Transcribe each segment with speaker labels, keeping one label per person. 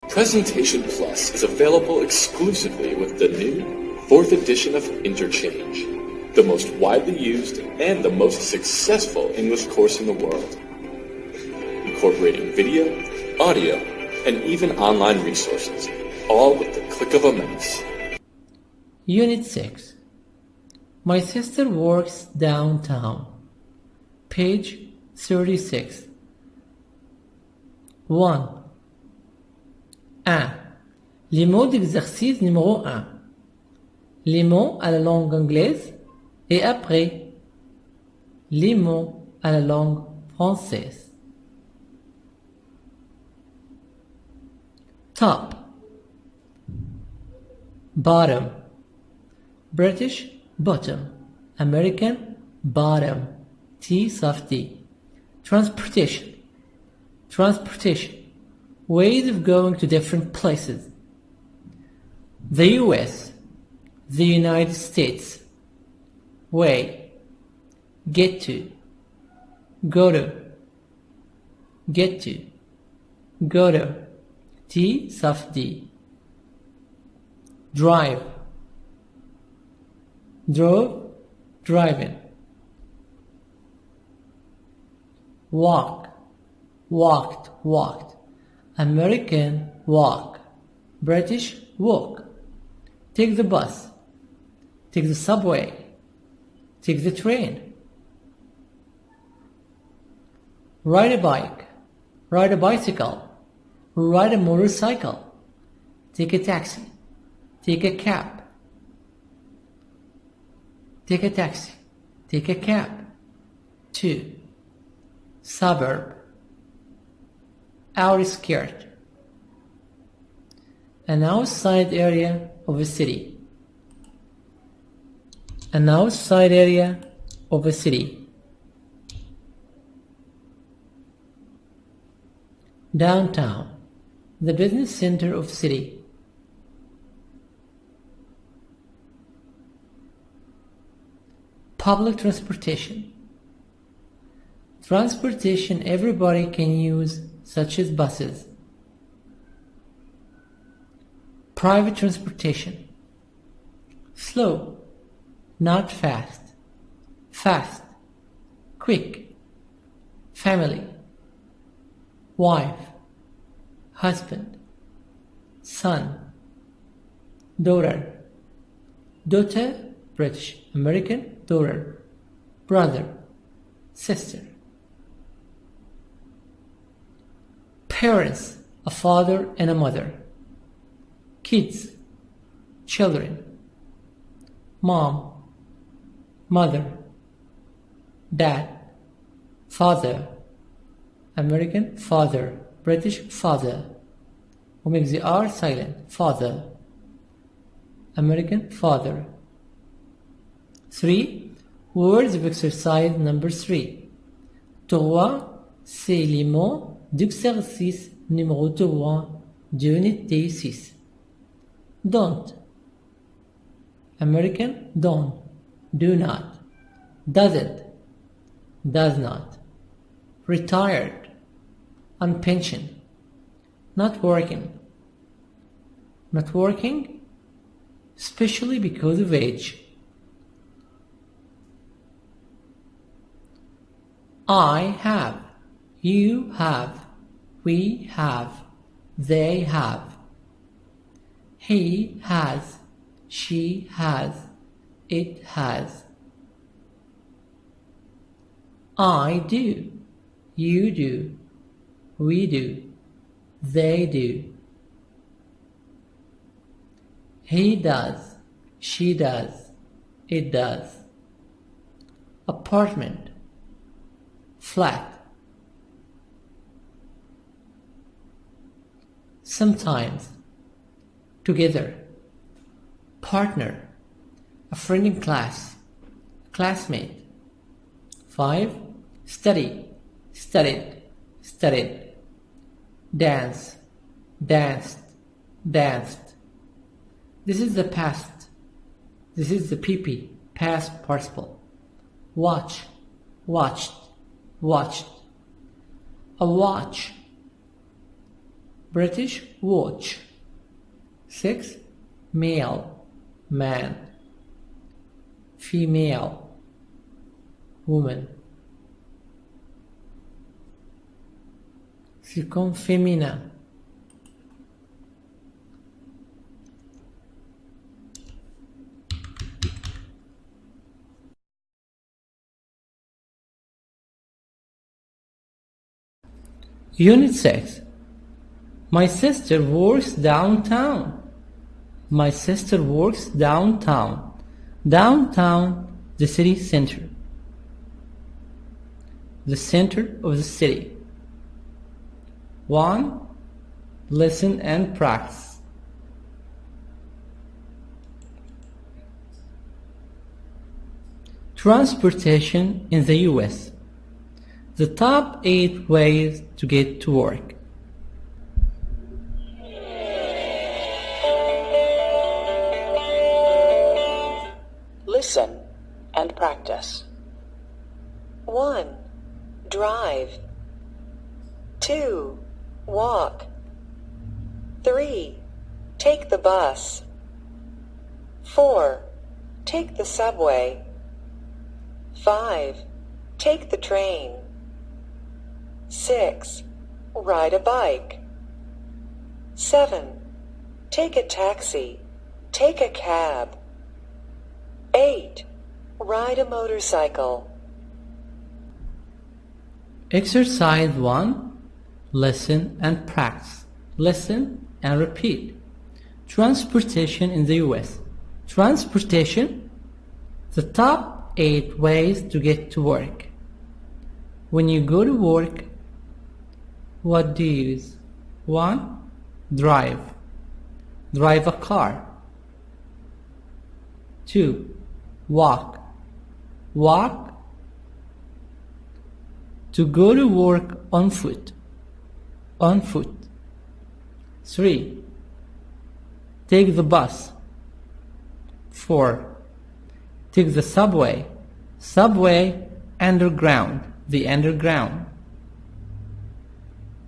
Speaker 1: Presentation Plus is available exclusively with the new 4th edition of Interchange, the most widely used and the most successful English course in the world, incorporating video, audio, and even online resources, all with the click of a mouse.
Speaker 2: Unit 6. My sister works downtown. Page 36. 1. 1. Les mots d'exercice numéro 1. Les mots à la langue anglaise et après les mots à la langue française. Top. Bottom. British bottom. American bottom. T soft D. Transportation. Transportation. Ways of going to different places. The US. The United States. Way. Get to. Go to. Get to. Go to. T soft D. Drive. Drove. Driving. Walk. Walked. Walked. American walk. British walk. Take the bus. Take the subway. Take the train. Ride a bike. Ride a bicycle. Ride a motorcycle. Take a taxi. Take a cab. Take a taxi. Take a cab. 2. Suburb. Outskirt. An outside area of a city. An outside area of a city. Downtown. The business center of city. Public transportation. Transportation everybody can use, such as buses. Private transportation. Slow, not fast. Fast, quick. Family. Wife. Husband. Son. Daughter. Daughter, British. American, daughter. Brother. Sister. Parents, a father and a mother. Kids, children. Mom, mother. Dad, father. American, father. British, father. Who makes the R silent. Father. American, father. 3. Words of exercise number 3. 3. C'est les mots d'exercice numéro 3 d'unité 6. Don't. American, don't. Do not. Doesn't. Does not. Retired. On pension. Not working. Not working, especially because of age. I have. You have. We have. They have. He has. She has. It has. I do. You do. We do. They do. He does. She does. It does. Apartment. Flat. Sometimes. Together. Partner. A friend in class. Classmate. 5. Study. Studied. Studied. Dance. Danced. Danced. This is the past. This is the PP. Past participle. Watch. Watched. Watched. A watch. British watch. 6. Male, man. Female, woman. Second, féminin. Unit 6. My sister works downtown. My sister works downtown. Downtown, the city center. The center of the city. 1. Listen and practice. Transportation in the US. The top 8 ways to get to work.
Speaker 3: Listen and practice. 1. Drive. 2. Walk. 3. Take the bus. 4. Take the subway. 5. Take the train. 6. Ride a bike. 7. Take a taxi. Take a cab. 8. Ride a motorcycle.
Speaker 2: Exercise 1. Listen and practice. Listen and repeat. Transportation in the US. Transportation, the top 8 ways to get to work. When you go to work, what do you use? 1. Drive. Drive a car. 2. Walk. Walk. To go to work on foot. On foot. 3. Take the bus. 4. Take the subway. Subway, underground. The underground.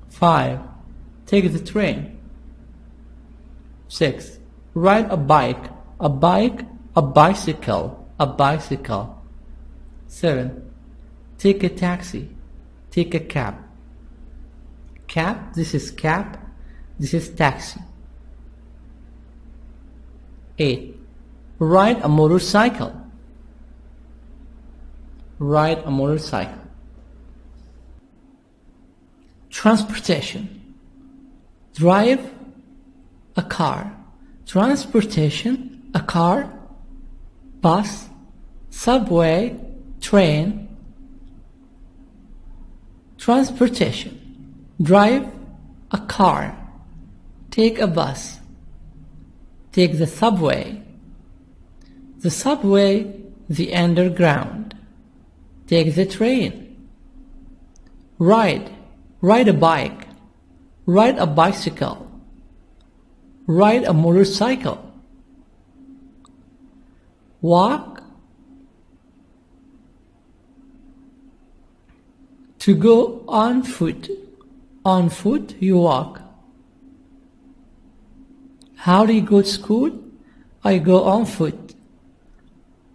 Speaker 2: 5. Take the train. 6. Ride a bike. A bike, a bicycle. A bicycle. 7. Take a taxi. Take a cab. Cab, this is cab. This is taxi. 8. Ride a motorcycle. Ride a motorcycle. Transportation. Drive a car. Transportation, a car, bus, subway, train. Transportation. Drive a car. Take a bus. Take the subway. The subway, the underground. Take the train. Ride. Ride a bike. Ride a bicycle. Ride a motorcycle. Walk. To go on foot. On foot you walk. How do you go to school? I go on foot.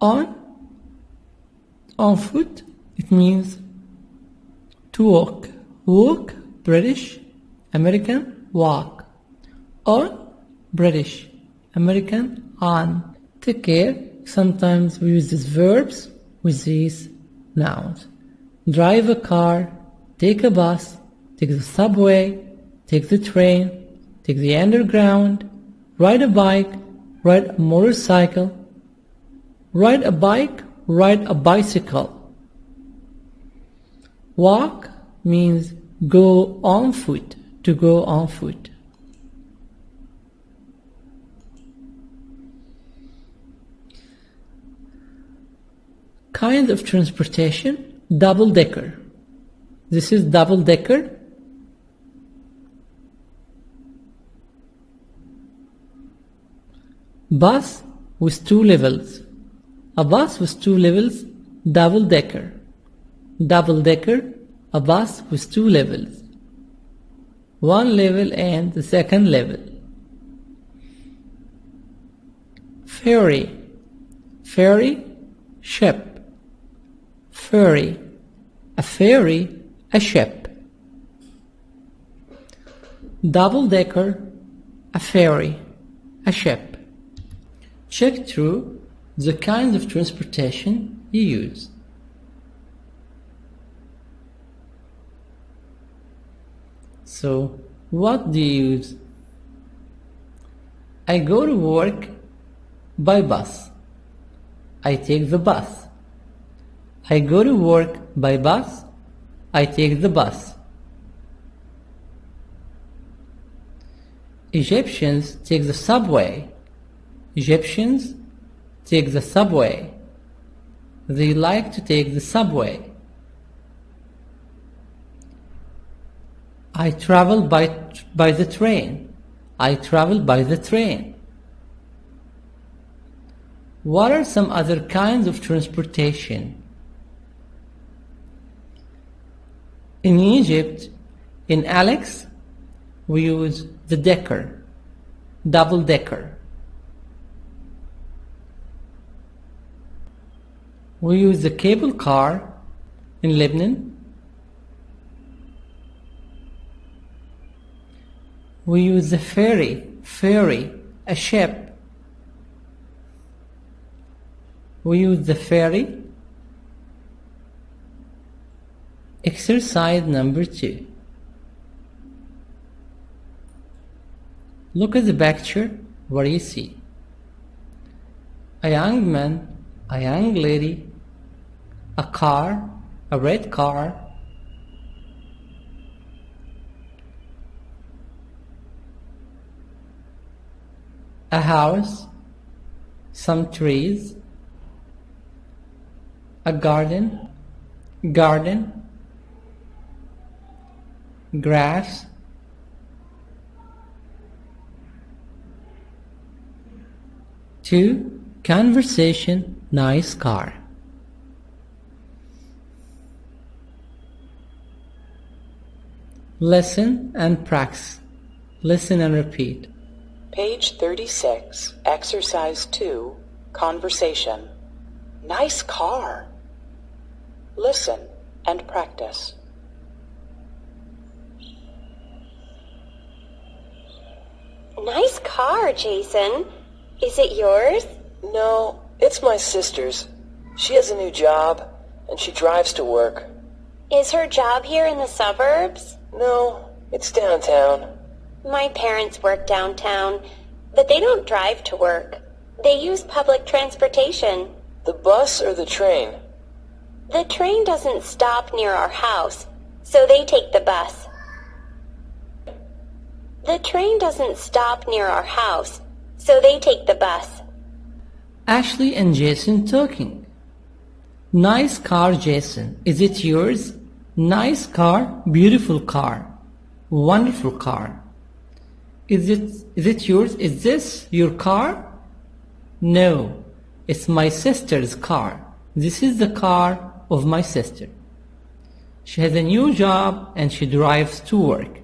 Speaker 2: On foot, it means to walk. Walk, British, American, walk. On, British, American, on. Take care. Sometimes we use these verbs with these nouns. Drive a car, take a bus, take the subway, take the train, take the underground, ride a bike, ride a motorcycle, ride a bike, ride a bicycle. Walk means go on foot, to go on foot. Kind of transportation. Double-decker. This is double-decker. Bus with 2 levels. A bus with 2 levels, double-decker. Double-decker, a bus with 2 levels. one level and the second level. Ferry, ferry, ship. Ferry, a ferry, a ship. Double-decker, a ferry, a ship. Check through the kind of transportation you use. So, what do you use? I go to work by bus. I take the bus. I go to work by bus. I take the bus. Egyptians take the subway. Egyptians take the subway. They like to take the subway. I travel by the train. I travel by the train. What are some other kinds of transportation? In Egypt, in Alex, we use the decker, double-decker. We use the cable car in Lebanon. We use the ferry, a ship. We use the ferry. Exercise number 2. Look at the picture. What do you see? A young man, a young lady, a car, a red car, a house, some trees, a garden, grass, two, conversation, nice car. Listen and practice. Listen and repeat.
Speaker 3: Page 36, Exercise 2, Conversation. Nice car. Listen and practice.
Speaker 4: Nice car, Jason. Is it yours?
Speaker 5: No, it's my sister's. She has a new job, and she drives to work.
Speaker 4: Is her job here in the suburbs?
Speaker 5: No, it's downtown.
Speaker 4: My parents work downtown, but they don't drive to work. They use public transportation.
Speaker 5: The bus or the train?
Speaker 4: The train doesn't stop near our house, so they take the bus. The train doesn't stop near our house, so they take the bus.
Speaker 2: Ashley and Jason talking. Nice car, Jason. Is it yours? Nice car, beautiful car, wonderful car. Is it yours? Is this your car? No, it's my sister's car. This is the car of my sister. She has a new job and she drives to work.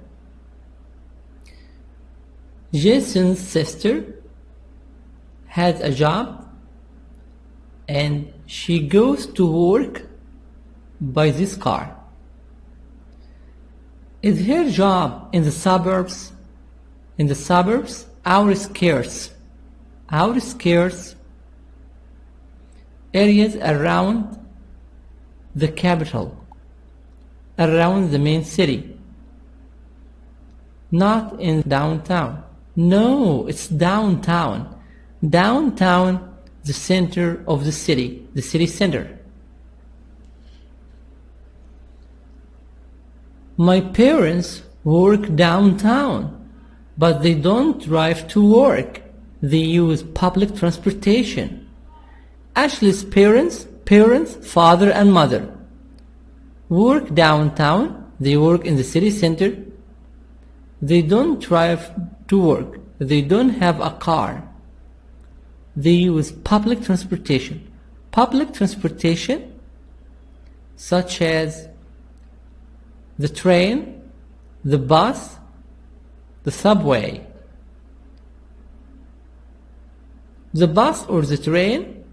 Speaker 2: Jason's sister has a job and she goes to work by this car. Is her job in the suburbs? In the suburbs, outskirts areas around the capital, around the main city, not in downtown. No, it's downtown. Downtown, the center of the city center. My parents work downtown, but they don't drive to work. They use public transportation. Ashley's parents, father and mother, work downtown. They work in the city center. They don't drive to work. They don't have a car. They use public transportation. Public transportation such as the train, the bus, The subway. The bus or the train?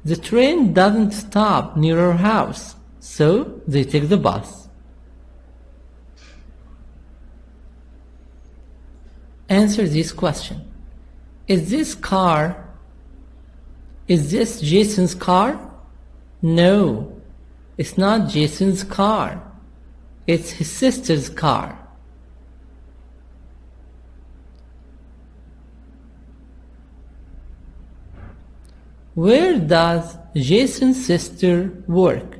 Speaker 2: The train doesn't stop near our house, so they take the bus. Answer this question. Is this Jason's car? No, it's not Jason's car. It's his sister's car. Where does Jason's sister work?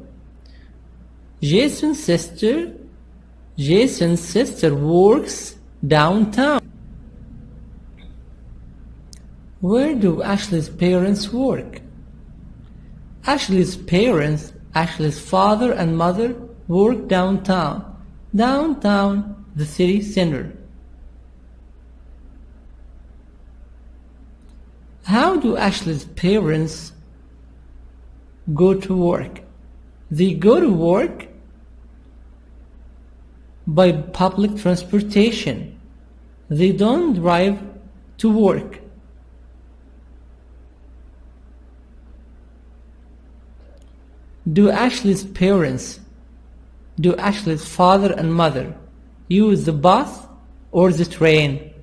Speaker 2: Jason's sister works downtown. Where do Ashley's parents work? Ashley's father and mother work downtown. Downtown, the city center. How do Ashley's parents go to work? They go to work by public transportation. They don't drive to work. Do Ashley's father and mother use the bus or the train?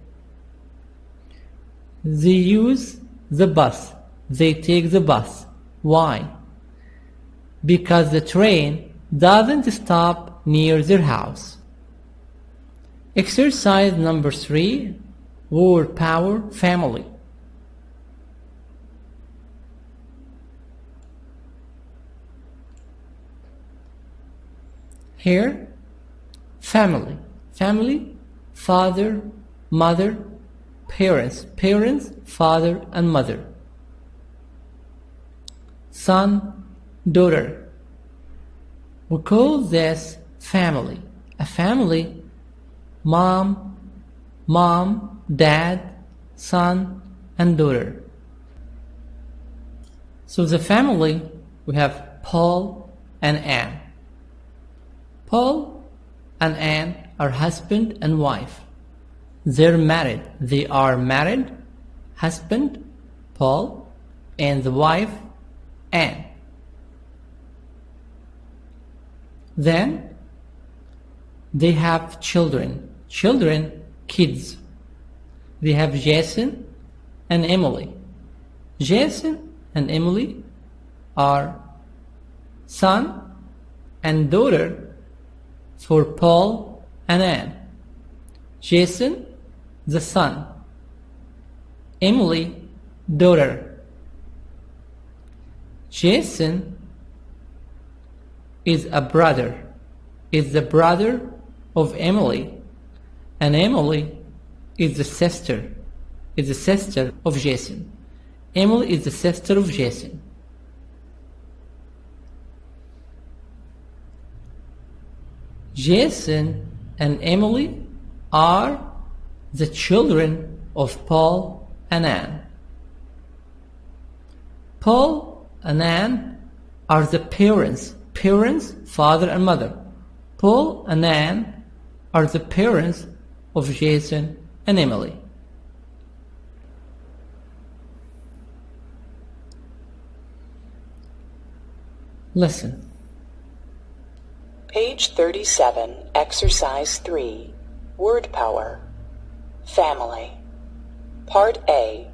Speaker 2: They use the bus. They take the bus. Why? Because the train doesn't stop near their house. Exercise number 3, word power, family. Here, family, father, mother, parents, father and mother. Son, daughter. We call this family. A family, mom, dad, son and daughter. So the family, we have Paul and Anne. Paul and Anne are husband and wife. They're married. They are married. Husband, Paul, and the wife, Anne. Then they have children. Kids. They have Jason and Emily. Jason and Emily are son and daughter for Paul and Anne. Jason, the son. Emily, daughter. Jason is the brother of Emily, and Emily is the sister of Jason. Emily is the sister of Jason. Jason and Emily are the children of Paul and Anne. Paul and Anne are the parents, father and mother. Paul and Anne are the parents of Jason and Emily. Listen.
Speaker 3: Page 37, Exercise 3, Word Power, Family. Part A,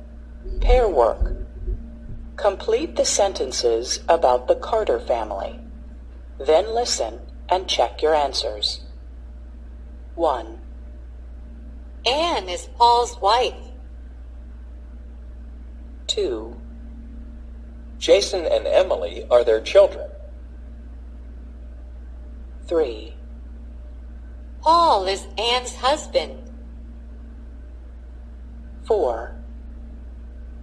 Speaker 3: Pair Work. Complete the sentences about the Carter family. Then listen and check your answers. 1.
Speaker 4: Anne is Paul's wife.
Speaker 3: 2.
Speaker 5: Jason and Emily are their children.
Speaker 3: 3.
Speaker 4: Paul is Anne's husband.
Speaker 3: 4.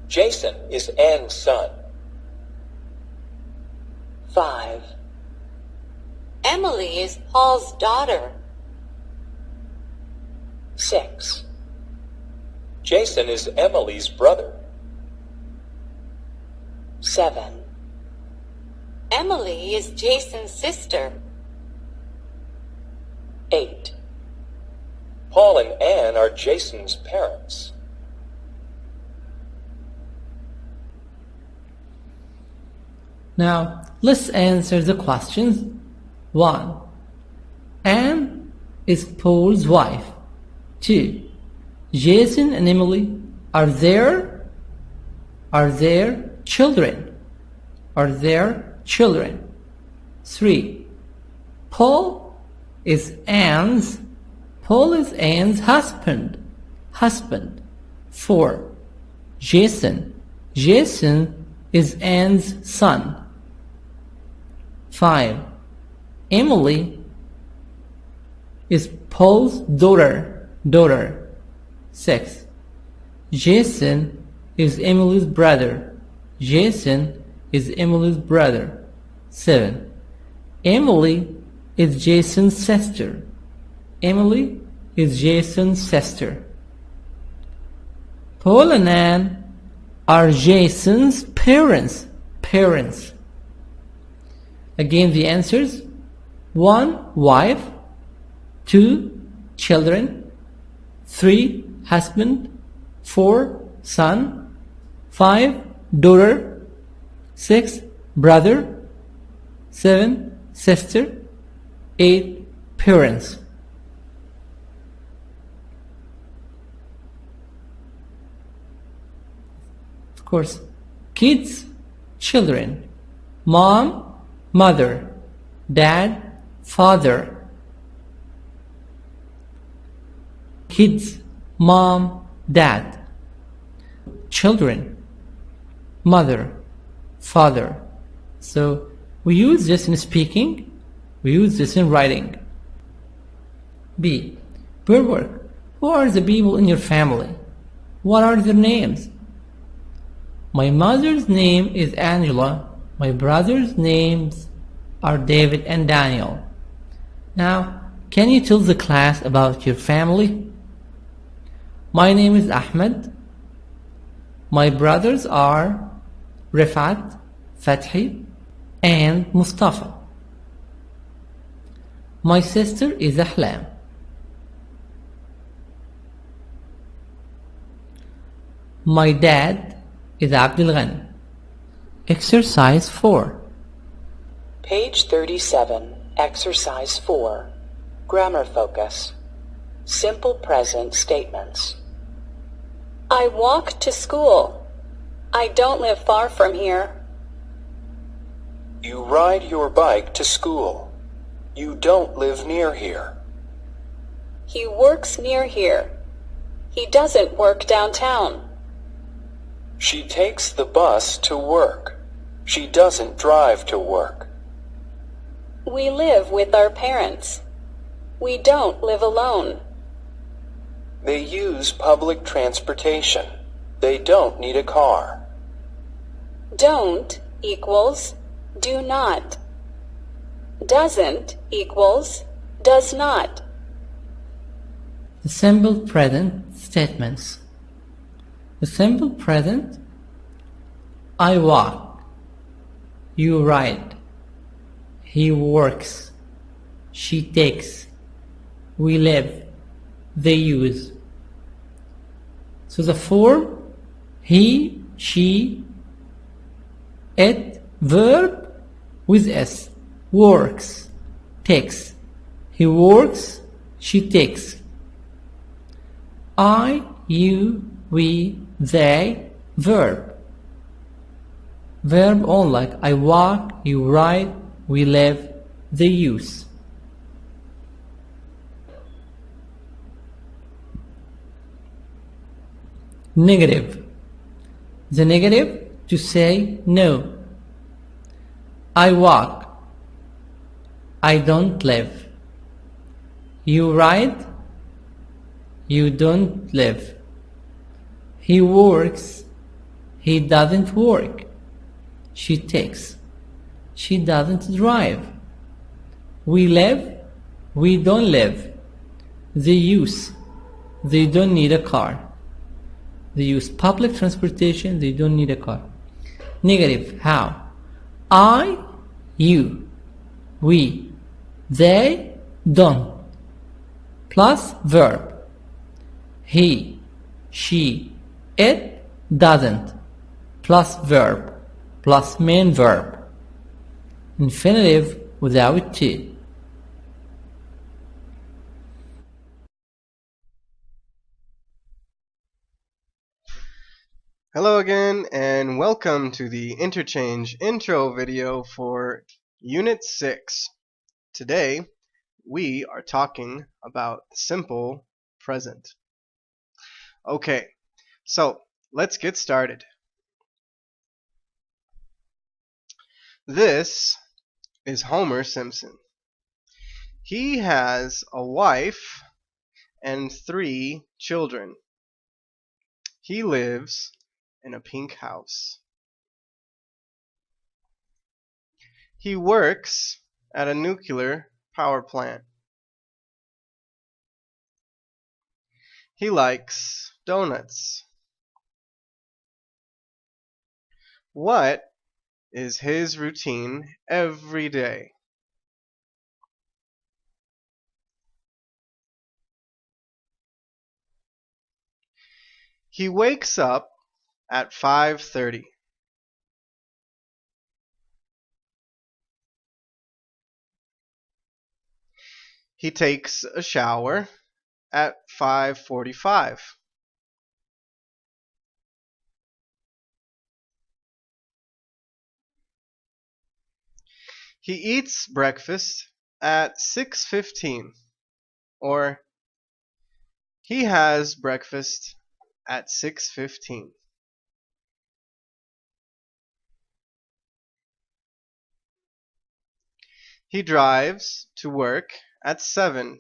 Speaker 5: Jason is Anne's son.
Speaker 3: 5.
Speaker 4: Emily is Paul's daughter.
Speaker 3: 6.
Speaker 5: Jason is Emily's brother.
Speaker 3: 7.
Speaker 4: Emily is Jason's sister.
Speaker 3: 8.
Speaker 5: Paul and Anne
Speaker 6: are Jason's parents?
Speaker 2: Now, let's answer the questions. 1. Anne is Paul's wife. 2. Jason and Emily are their children. Are their children. 3. Paul is Anne's husband. 4. Jason is Anne's son. 5. Emily is Paul's daughter. 6. Jason is Emily's brother. 7. Emily is Jason's sister. Paul and Anne are Jason's parents. Again, the answers: 1. Wife. 2. Children. 3. Husband. 4. Son. 5. Daughter. 6. Brother. 7. Sister. 8. Parents. Of course, kids, children. Mom, mother. Dad, father. Kids, mom, dad. Children, mother, father. So we use this in speaking, we use this in writing. B. Per work. Who are the people in your family? What are their names? My mother's name is Angela. My brother's names are David and Daniel. Now, can you tell the class about your family? My name is Ahmed. My brothers are Rifat, Fathi, and Mustafa. My sister is Ahlam. My dad is Abdel. Exercise 4.
Speaker 3: Page 37, Exercise 4. Grammar focus. Simple present statements.
Speaker 4: I walk to school. I don't live far from here.
Speaker 6: You ride your bike to school. You don't live near here.
Speaker 4: He works near here. He doesn't work downtown.
Speaker 6: She takes the bus to work. She doesn't drive to work.
Speaker 4: We live with our parents. We don't live alone.
Speaker 6: They use public transportation. They don't need a car.
Speaker 4: Don't equals do not. Doesn't equals does not.
Speaker 2: The simple present statements. The simple present: I walk. You ride. He works. She takes. We live. They use. So the form: he, she, it, verb with s. Works, takes. He works, she takes. I, you, we, they, verb. Verb on, like I walk, you ride, we live, they use. Negative. The negative, to say no. I walk. I don't live. You ride. You don't live. He works. He doesn't work. She takes. She doesn't drive. We live. We don't live. They use. They don't need a car. They use public transportation. They don't need a car. Negative. How? I, you, we, they, don't. Plus verb. he, she, it doesn't, plus verb, plus main verb. Infinitive without t.
Speaker 7: Hello again, and welcome to the Interchange Intro video for Unit 6. Today, we are talking about the simple present. Okay, so let's get started. This is Homer Simpson. He has a wife and 3 children. He lives in a pink house. He works at a nuclear power plant. He likes donuts. What is his routine every day? He wakes up at 5:30. He takes a shower at 5:45. He eats breakfast at 6:15, or he has breakfast at 6:15. He drives to work at 7.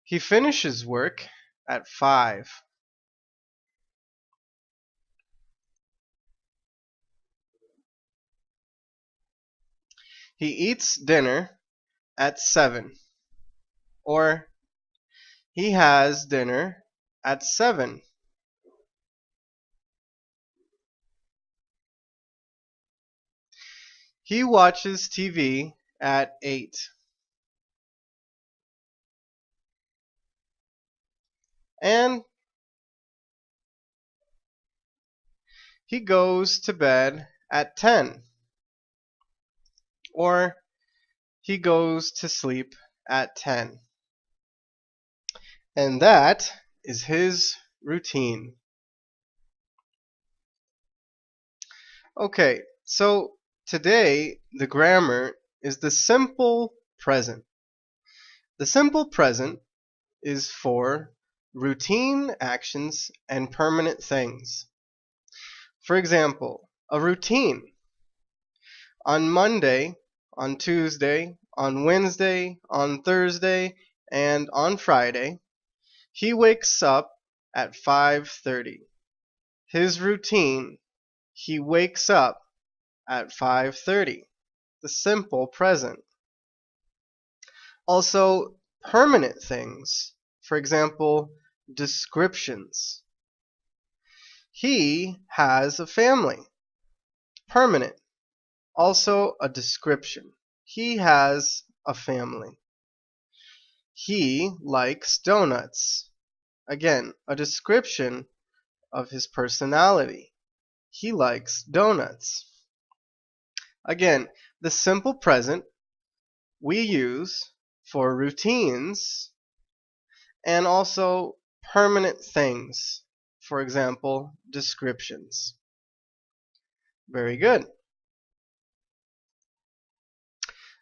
Speaker 7: He finishes work at 5. He eats dinner at 7, or he has dinner at 7. He watches TV at 8. And he goes to bed at 10. Or he goes to sleep at 10. And that is his routine. Okay, so today the grammar is the simple present. The simple present is for routine actions and permanent things. For example, a routine. On Monday, on Tuesday, on Wednesday, on Thursday, and on Friday, he wakes up at 5:30. His routine, he wakes up at 5:30. The simple present. Also, permanent things. For example, descriptions. He has a family. Permanent. Also a description. He has a family. He likes donuts. Again, a description of his personality. He likes donuts. Again, the simple present we use for routines and also permanent things. For example, descriptions. Very good.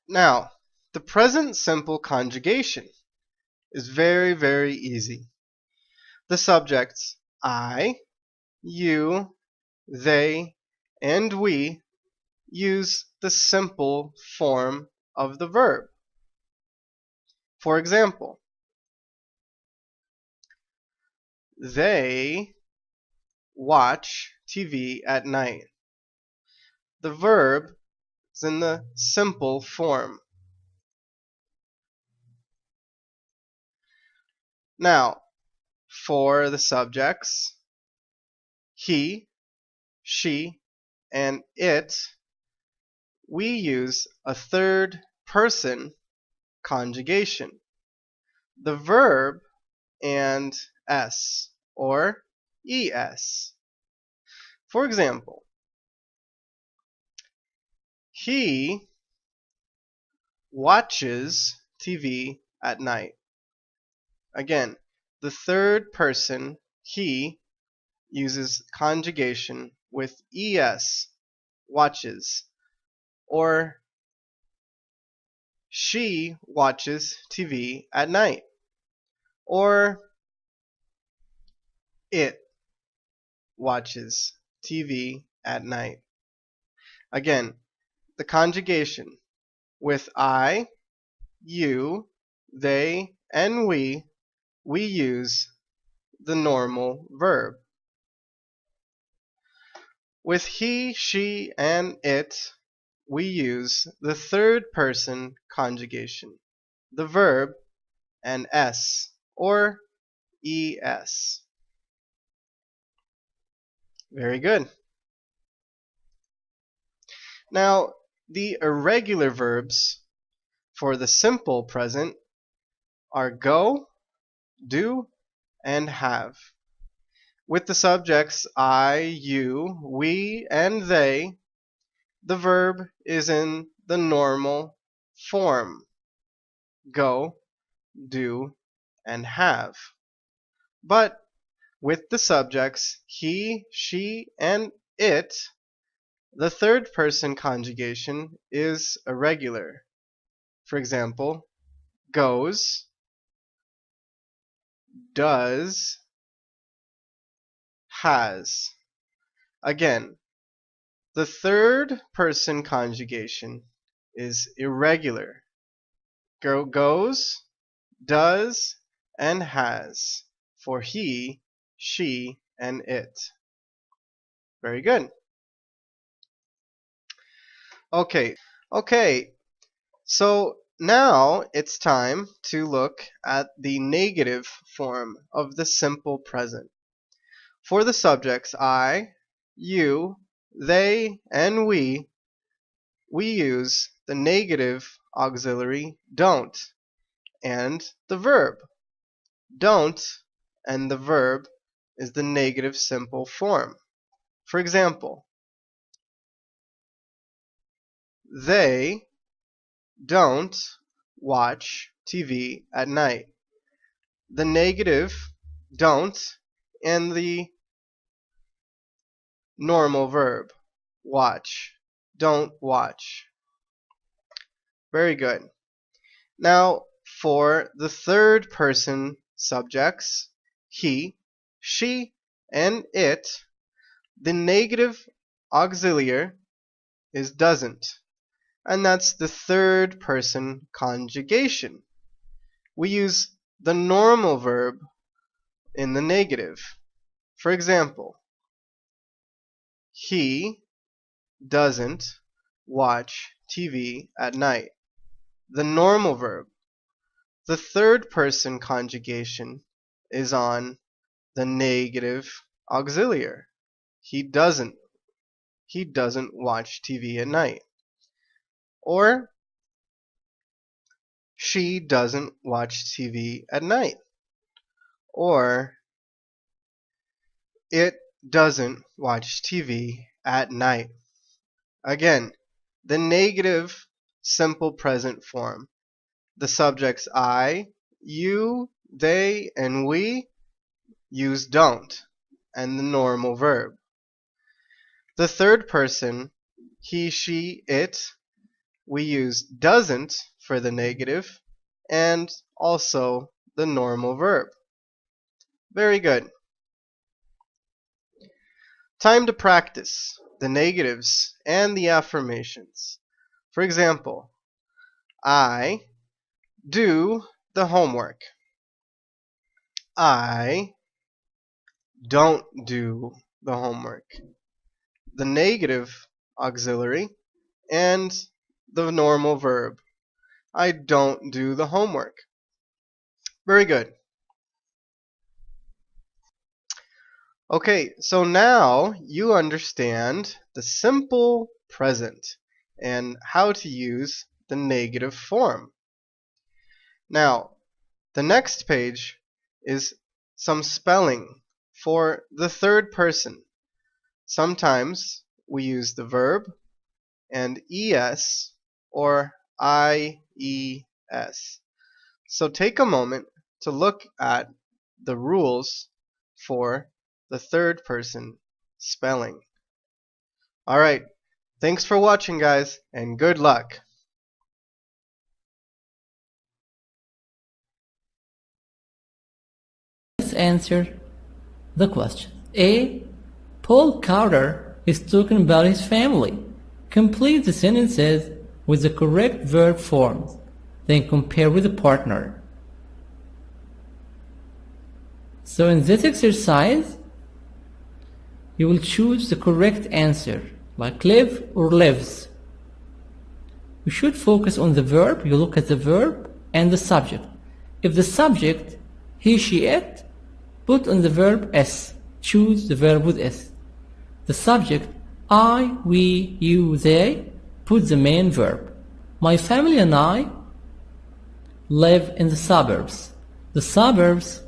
Speaker 7: Now, the present simple conjugation is very, very easy. The subjects I, you, they, and we use the simple form of the verb. For example, they watch TV at night. The verb is in the simple form. Now, for the subjects, he, she, and it, we use a third person conjugation, the verb and s or es. For example, he watches TV at night. Again, the third person, he, uses conjugation with es, watches, or she watches TV at night, or it watches TV at night. Again, the conjugation with I, you, they, and we use the normal verb. With he, she, and it, we use the third person conjugation, the verb and s or es. Very good. Now, the irregular verbs for the simple present are go, do, and have. With the subjects I, you, we, and they, the verb is in the normal form, go, do, and have. But with the subjects he, she, and it, the third person conjugation is irregular. For example, goes, does, has. Again, the third person conjugation is irregular. Goes, does, and has for he, she, and it. Very good. Okay, so now it's time to look at the negative form of the simple present. For the subjects I, you, they, and we use the negative auxiliary don't and the verb. Don't and the verb is the negative simple form. For example, they don't watch TV at night. The negative don't and the normal verb watch. Don't watch. Very good. Now for the third person subjects, he, she, and it, the negative auxiliary is doesn't. And that's the third person conjugation. We use the normal verb in the negative. For example, he doesn't watch TV at night. The normal verb. The third person conjugation is on the negative auxiliary. He doesn't watch TV at night. Or she doesn't watch TV at night. Or it doesn't watch TV at night. Again, the negative simple present form. The subjects I, you, they, and we use don't and the normal verb. The third person, he, she, it, we use doesn't for the negative and also the normal verb. Very good. Time to practice the negatives and the affirmations. For example, I do the homework. I don't do the homework. The negative auxiliary and the normal verb. I don't do the homework. Very good. Okay, so now you understand the simple present and how to use the negative form. Now, the next page is some spelling for the third person. Sometimes we use the verb and es or ies. So take a moment to look at the rules for the third person spelling. Alright, thanks for watching, guys, and good luck!
Speaker 2: Let's answer the question. A. Paul Carter is talking about his family. Complete the sentences with the correct verb forms, then compare with the partner. So in this exercise, you will choose the correct answer, like live or lives. You should focus on the verb. You look at the verb and the subject. If the subject, he, she, it, put on the verb s. Choose the verb with s. The subject, I, we, you, they, put the main verb. My family and I live in the suburbs. The suburbs,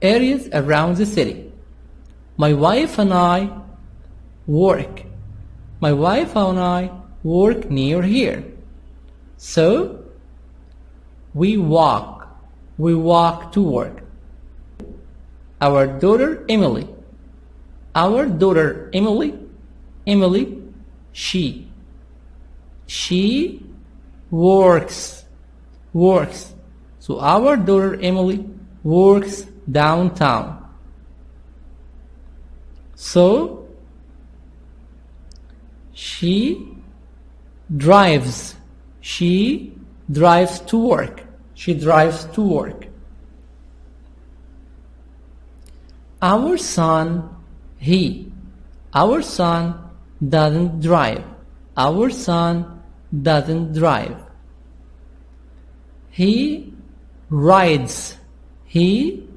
Speaker 2: areas around the city. My wife and I work. My wife and I work near here. So, we walk. We walk to work. Our daughter Emily. Our daughter Emily, she works. So our daughter Emily works downtown. So she drives to work. She drives to work. Our son, our son doesn't drive. Our son doesn't drive. He rides. He,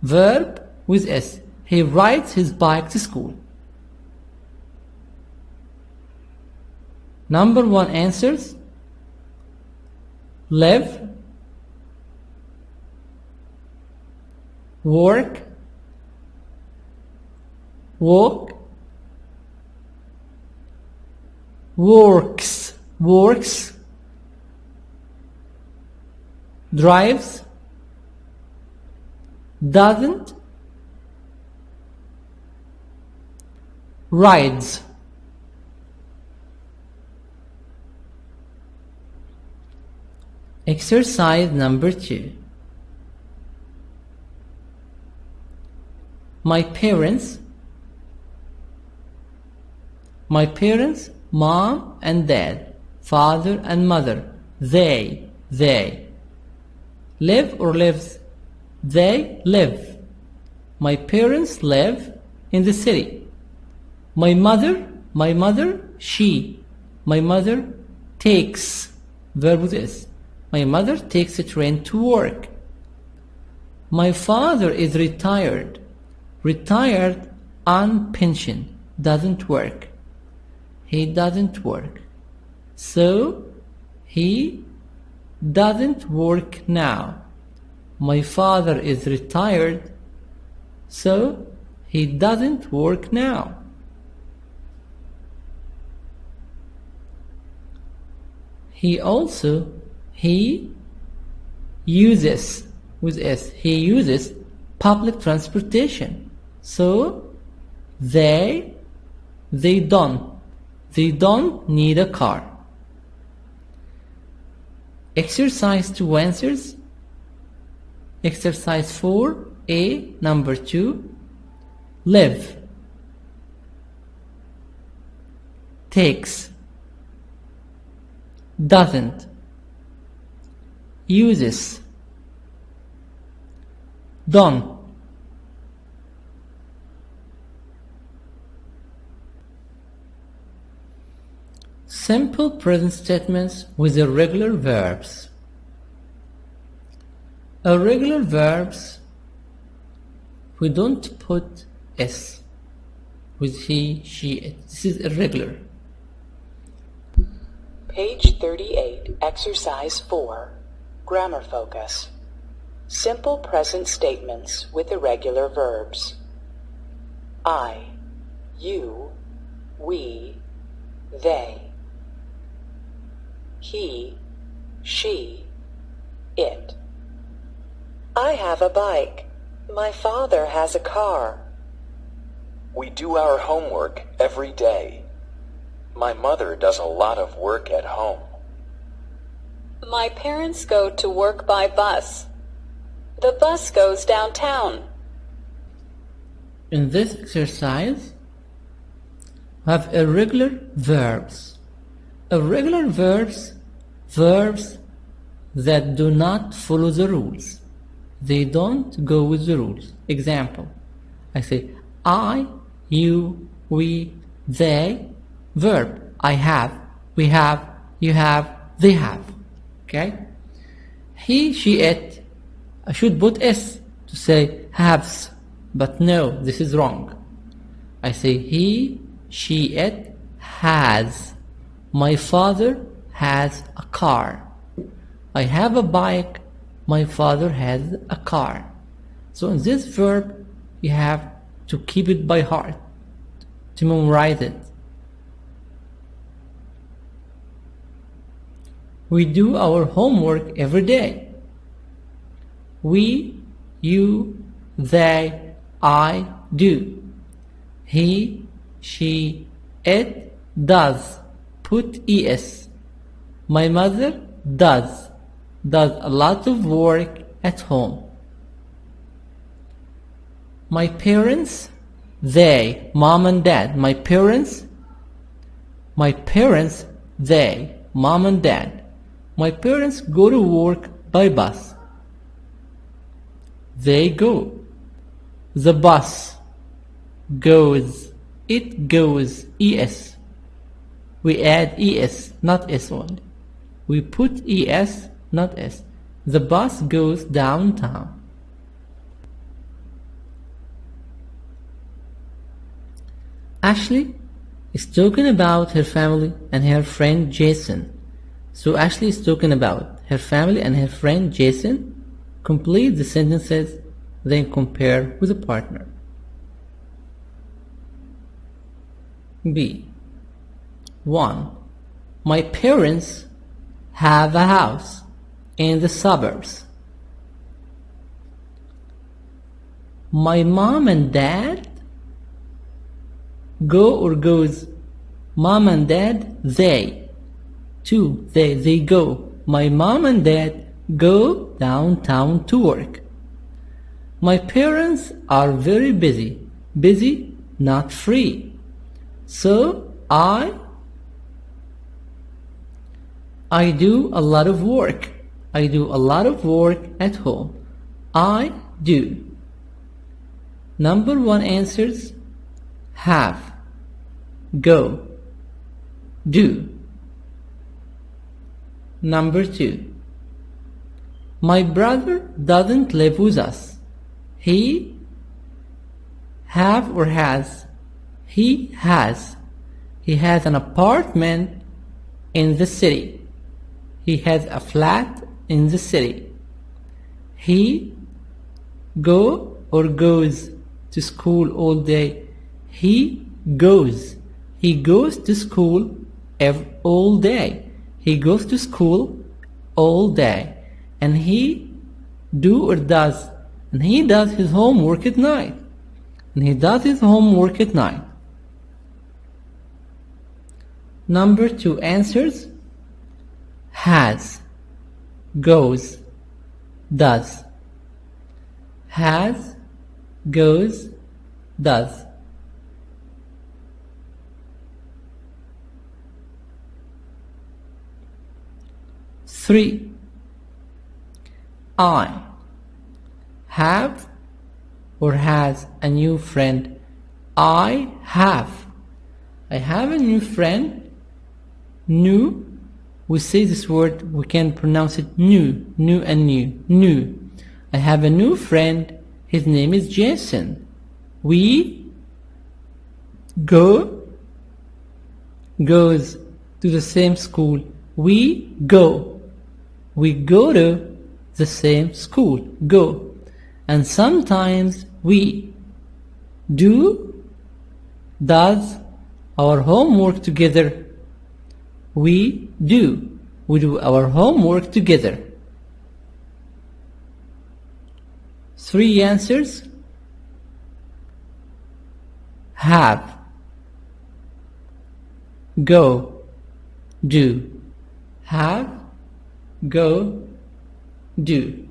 Speaker 2: verb with s. He rides his bike to school. Number 1 answers: live, work, walk, works, drives, doesn't, rides. Exercise number 2. My parents, mom and dad, father and mother, they. Live or lives? They live. My parents live in the city. My mother, she. My mother takes, verb with s. My mother takes a train to work. My father is retired. Retired on pension, doesn't work. He doesn't work. So, he doesn't work now. My father is retired, so he doesn't work now. He uses, with s, he uses public transportation. So, they don't need a car. Exercise 2 answers. Exercise 4A, number 2. Live, takes, doesn't, uses, don't. Simple present statements with irregular verbs. Irregular verbs, we don't put s with he, she, it. This is irregular.
Speaker 3: Page 38, Exercise 4, Grammar Focus. Simple present statements with irregular verbs. I, you, we, they. He, she, it. I have a bike. My father has a car.
Speaker 6: We do our homework every day. My mother does a lot of work at home.
Speaker 8: My parents go to work by bus. The bus goes downtown.
Speaker 2: In this exercise, we have irregular verbs. Irregular verbs, verbs that do not follow the rules. They don't go with the rules. Example, I say I, you, we, they. Verb, I have, we have, you have, they have. Okay? He, she, it. I should put S to say haves, but no, this is wrong. I say he, she, it has. My father has a car. I have a bike. My father has a car. So in this verb, you have to keep it by heart, to memorize it. We do our homework every day. We, you, they, I do. He, she, it does. Put es. My mother does a lot of work at home. My parents, they, mom and dad. My parents, they, mom and dad. My parents go to work by bus. They go. The bus goes. It goes. Es. We add es, not s only. We put es, not s. The bus goes downtown. Ashley is talking about her family and her friend Jason. So Ashley is talking about her family and her friend Jason. Complete the sentences, then compare with a partner. B. 1. My parents have a house in the suburbs. My mom and dad go or goes. Mom and dad, they. 2. They go. My mom and dad go downtown to work. My parents are very busy. Busy, not free. So I do a lot of work. I do a lot of work at home. I do. Number 1 answers have, go, do. Number 2. My brother doesn't live with us. He have or has. He has. He has an apartment in the city. He has a flat in the city. He go or goes to school all day. He goes. He goes to school all day. He goes to school all day. And he do or does. And he does his homework at night. And he does his homework at night. Number 2 answers has, goes, does. Has, goes, does. Three. I have or has a new friend. I have. I have a new friend. New. We say this word, we can pronounce it new. New and new. New. I have a new friend. His name is Jason. We goes to the same school We go. We go to the same school. Go. And sometimes we does our homework together. We do our homework together. 3 answers. Have, go, do. Have, go, do.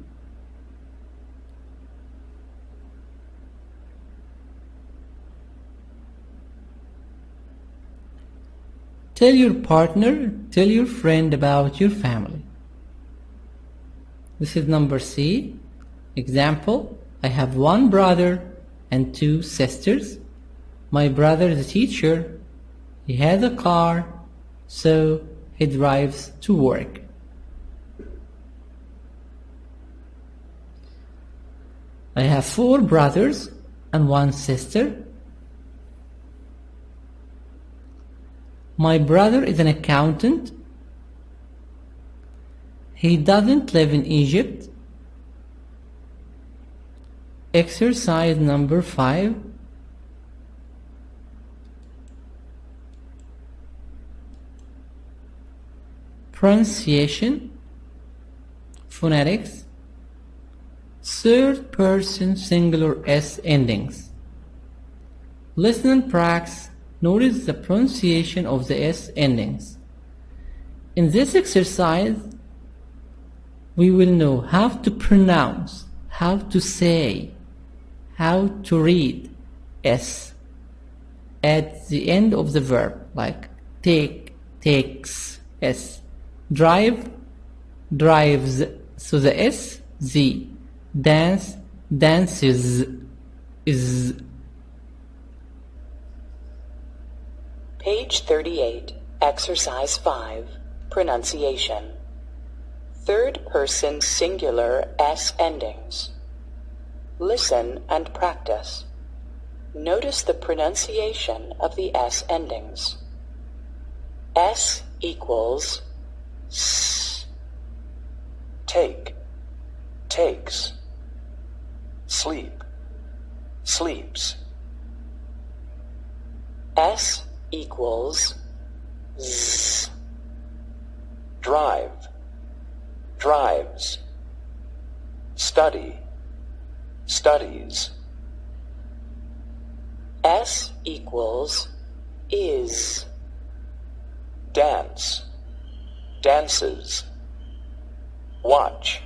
Speaker 2: Tell your partner, tell your friend about your family. This is number C. Example, I have 1 brother and 2 sisters. My brother is a teacher. He has a car, so he drives to work. I have 4 brothers and 1 sister. My brother is an accountant. He doesn't live in Egypt. Exercise number 5. Pronunciation, phonetics, third person singular S endings. Listen and practice. Notice the pronunciation of the S endings. In this exercise, we will know how to pronounce, how to say, how to read S at the end of the verb, like take, takes, S. Drive, drives, so the S, Z. Dance, dances, is.
Speaker 3: Page 38, Exercise 5, Pronunciation. Third person singular S endings. Listen and practice. Notice the pronunciation of the S endings. S equals S.
Speaker 6: Take, takes. Sleep, sleeps.
Speaker 3: S equals Z.
Speaker 6: Drive, drives. Study, studies.
Speaker 3: S equals is.
Speaker 6: Dance, dances. Watch,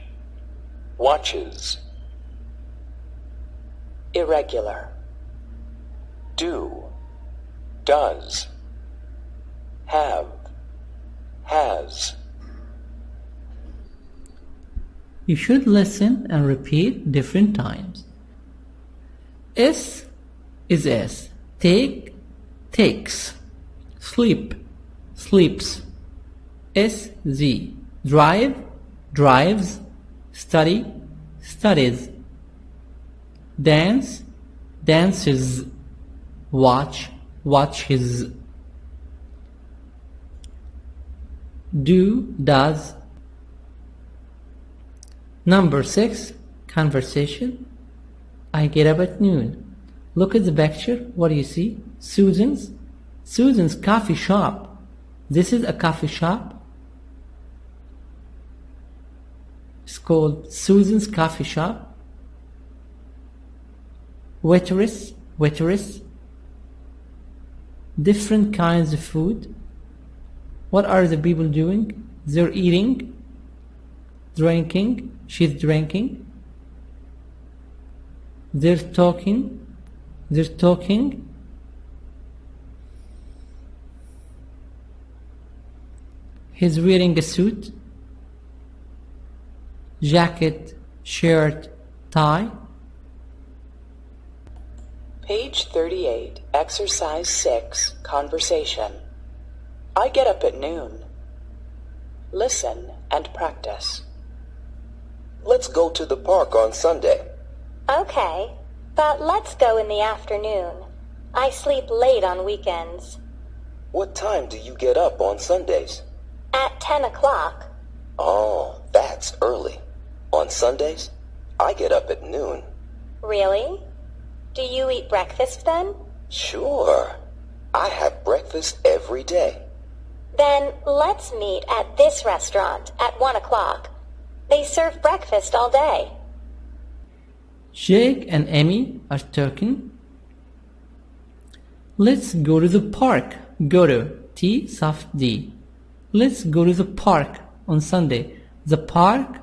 Speaker 6: watches.
Speaker 3: Irregular.
Speaker 6: Do, does. Have, has.
Speaker 2: You should listen and repeat different times. S is S. Take, takes. Sleep, sleeps. S-Z. Drive, drives. Study, studies. Dance, dances. Watch, watches. Do, does. Number 6, conversation. I get up at noon. Look at the picture. What do you see? Susan's coffee shop. This is a coffee shop. It's called Susan's coffee shop. Waitress. Different kinds of food. What are the people doing? They're eating, drinking. She's drinking. They're talking. He's wearing a suit, jacket, shirt, tie.
Speaker 3: Page 38, Exercise 6, Conversation. I get up at noon. Listen and practice.
Speaker 5: Let's go to the park on Sunday.
Speaker 4: Okay, but let's go in the afternoon. I sleep late on weekends.
Speaker 5: What time do you get up on Sundays?
Speaker 4: At 10 o'clock.
Speaker 6: Oh, that's early. On Sundays, I get up at noon.
Speaker 4: Really? Do you eat breakfast then?
Speaker 6: Sure. I have breakfast every day.
Speaker 4: Then let's meet at this restaurant at 1 o'clock. They serve breakfast all day.
Speaker 2: Jake and Amy are talking. Let's go to the park. Go to T soft D. Let's go to the park on Sunday. The park,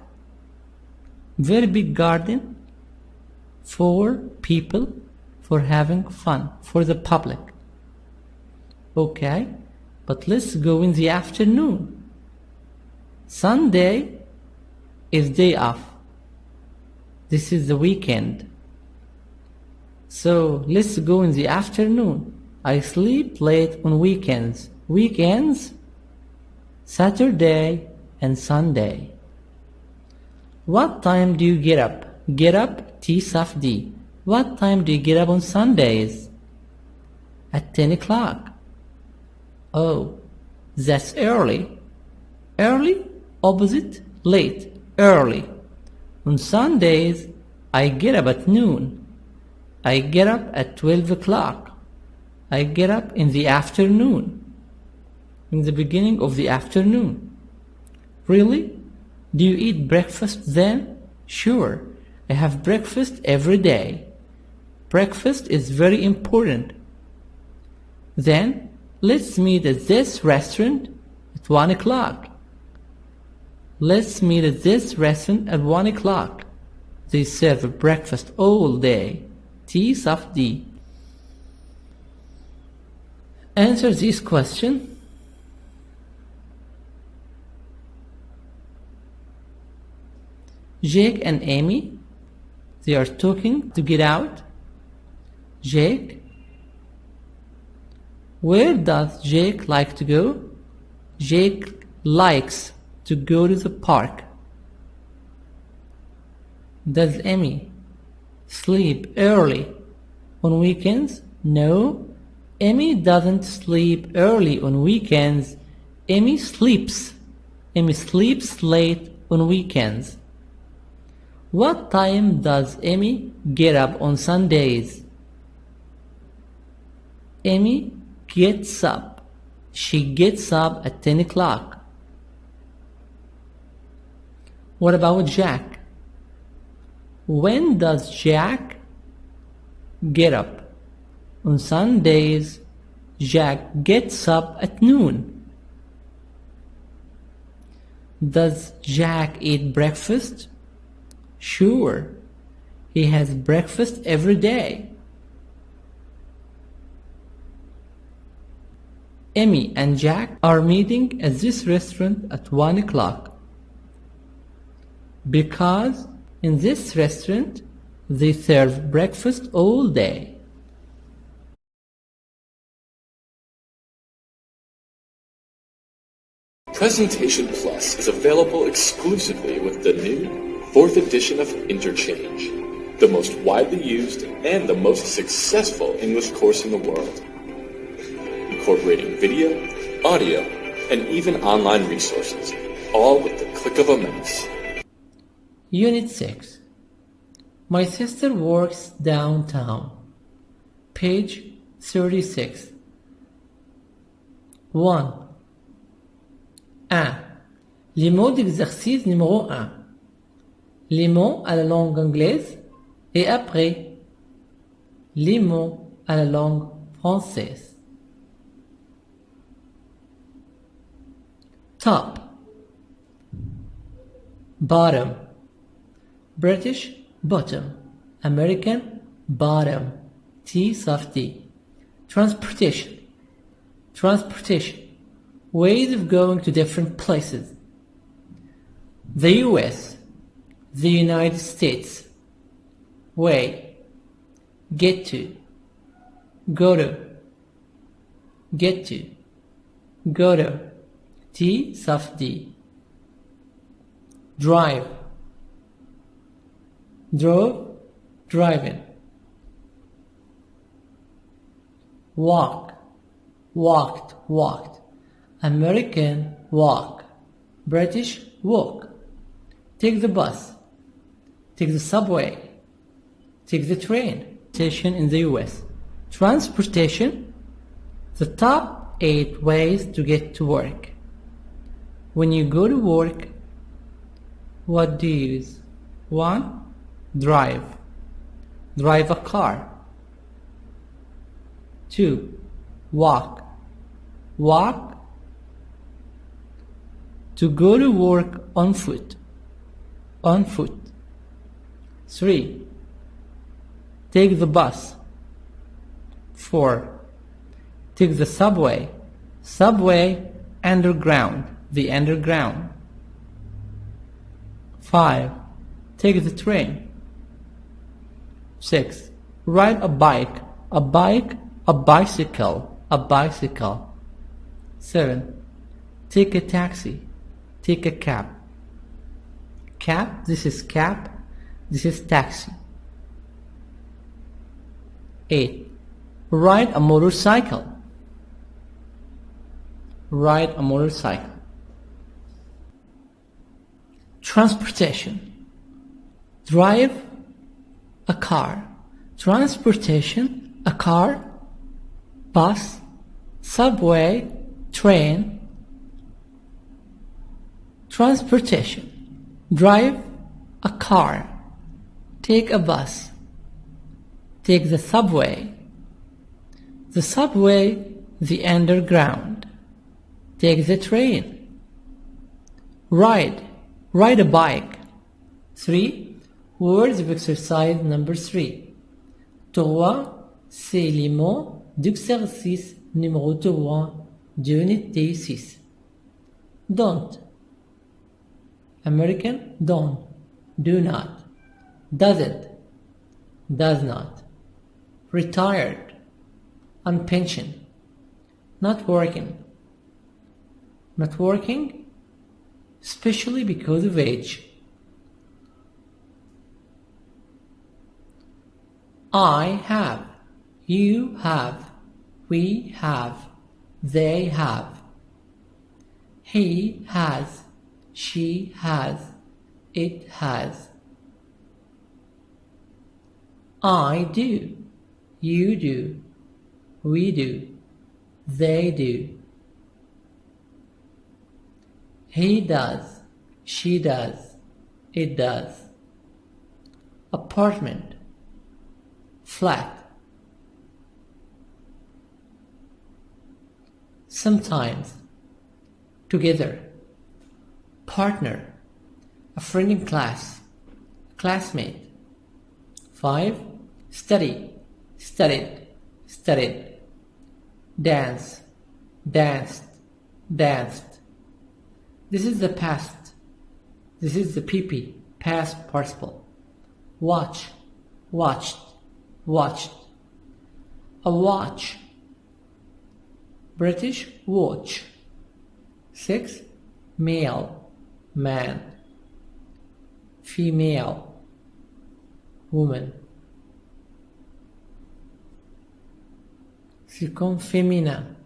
Speaker 2: very big garden for people, for having fun, for the public. Okay, but let's go in the afternoon. Sunday is day off. This is the weekend. So let's go in the afternoon. I sleep late on weekends. Weekends, Saturday and Sunday. What time do you get up? Get up, T soft D. What time do you get up on Sundays? At 10 o'clock. Oh, that's early. Early, opposite, late, early. On Sundays, I get up at noon. I get up at 12 o'clock. I get up in the afternoon. In the beginning of the afternoon. Really? Do you eat breakfast then? Sure. I have breakfast every day. Breakfast is very important. Then, let's meet at this restaurant at 1 o'clock. Let's meet at this restaurant at 1 o'clock. They serve breakfast all day. T soft D. Answer this question. Jake and Amy, they are talking to get out. Jake, where does Jake like to go? Jake likes to go to the park. Does Amy sleep early on weekends? No, Amy doesn't sleep early on weekends. Amy sleeps. Amy sleeps late on weekends. What time does Amy get up on Sundays? Amy gets up. She gets up at 10 o'clock. What about Jack? When does Jack get up? On Sundays, Jack gets up at noon. Does Jack eat breakfast? Sure, he has breakfast every day. Amy and Jack are meeting at this restaurant at 1 o'clock because in this restaurant they serve breakfast all day.
Speaker 1: Presentation Plus is available exclusively with the new 4th edition of Interchange, the most widely used and the most successful English course in the world, incorporating video, audio, and even online resources, all with the click of a mouse.
Speaker 2: Unit 6. My sister works downtown. Page 36. 1. 1. Les mots d'exercice numéro 1. Les mots à la langue anglaise et après les mots à la langue française. Top. Bottom. British bottom. American bottom. T soft D. Transportation. Transportation. Ways of going to different places. The US. The United States. Way. Get to. Go to. Get to. Go to. T soft D. Drive. Drove. Driving. Walk. Walked. Walked. American walk. British, walk. Take the bus. Take the subway. Take the train. Station in the US. Transportation, the top 8 ways to get to work. When you go to work, what do you use? 1. Drive. Drive a car. 2. Walk. Walk. To go to work on foot. On foot. 3. Take the bus. 4. Take the subway. Subway, underground. The underground. 5. Take the train. 6. Ride a bike. A bike, a bicycle. A bicycle. 7. Take a taxi. Take a cab. Cab, this is cab. This is taxi. 8. Ride a motorcycle. Ride a motorcycle. Transportation. Drive a car. Transportation, a car, bus, subway, train. Transportation. Drive a car. Take a bus. Take the subway. The subway, the underground. Take the train. Ride a bike. 3. Words of exercise number 3. 3. C'est les mots d'exercice numéro 3 d'unité 6. Don't. American, don't. Do not. Doesn't. Does not. Retired. On pension. Not working. Not working, especially because of age. I have. You have. We have. They have. He has. She has. It has. I do. You do. We do. They do. He does. She does. It does. Apartment. Flat. Sometimes. Together. Partner. A friend in class. Classmate. 5. Study. Studied. Studied. Dance. Danced. Danced. This is the past. This is the PP, past participle. Watch. Watched. Watched. A watch. British, watch. 6. Male, man. Female, woman. Second, féminin.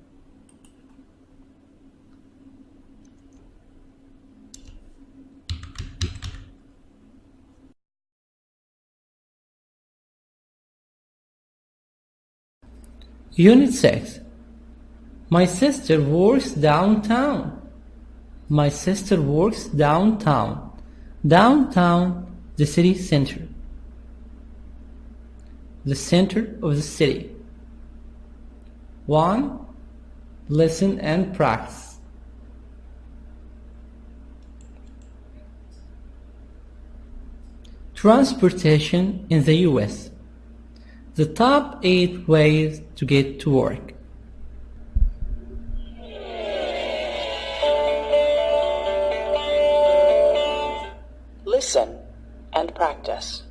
Speaker 2: Unit 6. My sister works downtown. My sister works downtown. Downtown, the city center. The center of the city. 1. Listen and practice. Transportation in the US. The top 8 ways to get to work.
Speaker 3: Listen and practice.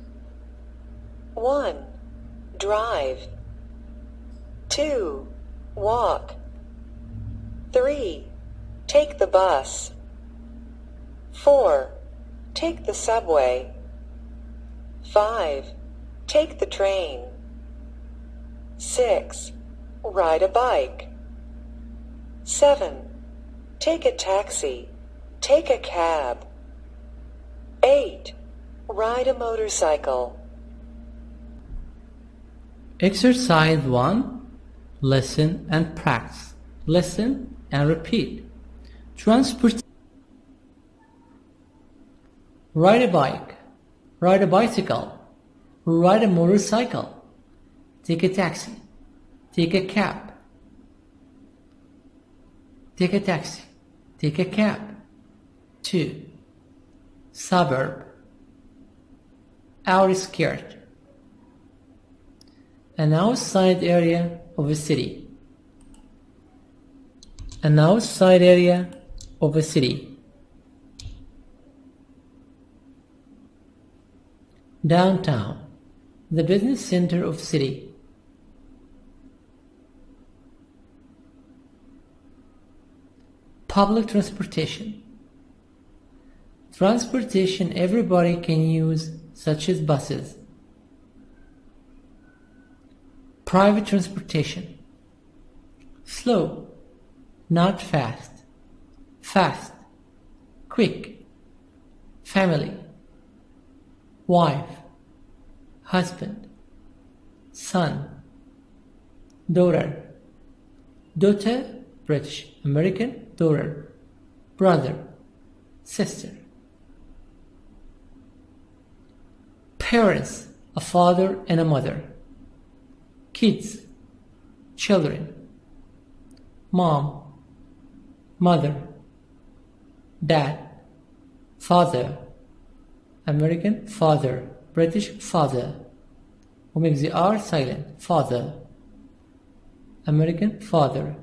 Speaker 3: 1. Drive. 2. Walk. 3. Take the bus. 4. Take the subway. 5. Take the train. 6. Ride a bike. 7. Take a taxi. Take a cab. 8. Ride a motorcycle.
Speaker 2: Exercise 1. Listen and practice. Listen and repeat. Transport. Ride a bike. Ride a bicycle. Ride a motorcycle. Take a taxi. Take a cab. Take a taxi. Take a cab. 2. Suburb. Outskirt. An outside area of a city. An outside area of a city. Downtown. The business center of city. Public transportation. Transportation everybody can use, such as buses. Private transportation. Slow, not fast. Fast, quick. Family. Wife, husband, son, daughter. Daughter, British, American, daughter. Brother, sister. Parents, a father and a mother. Kids, children. Mom, mother. Dad, father. American, father. British, father. Who makes the R silent. Father. American, father.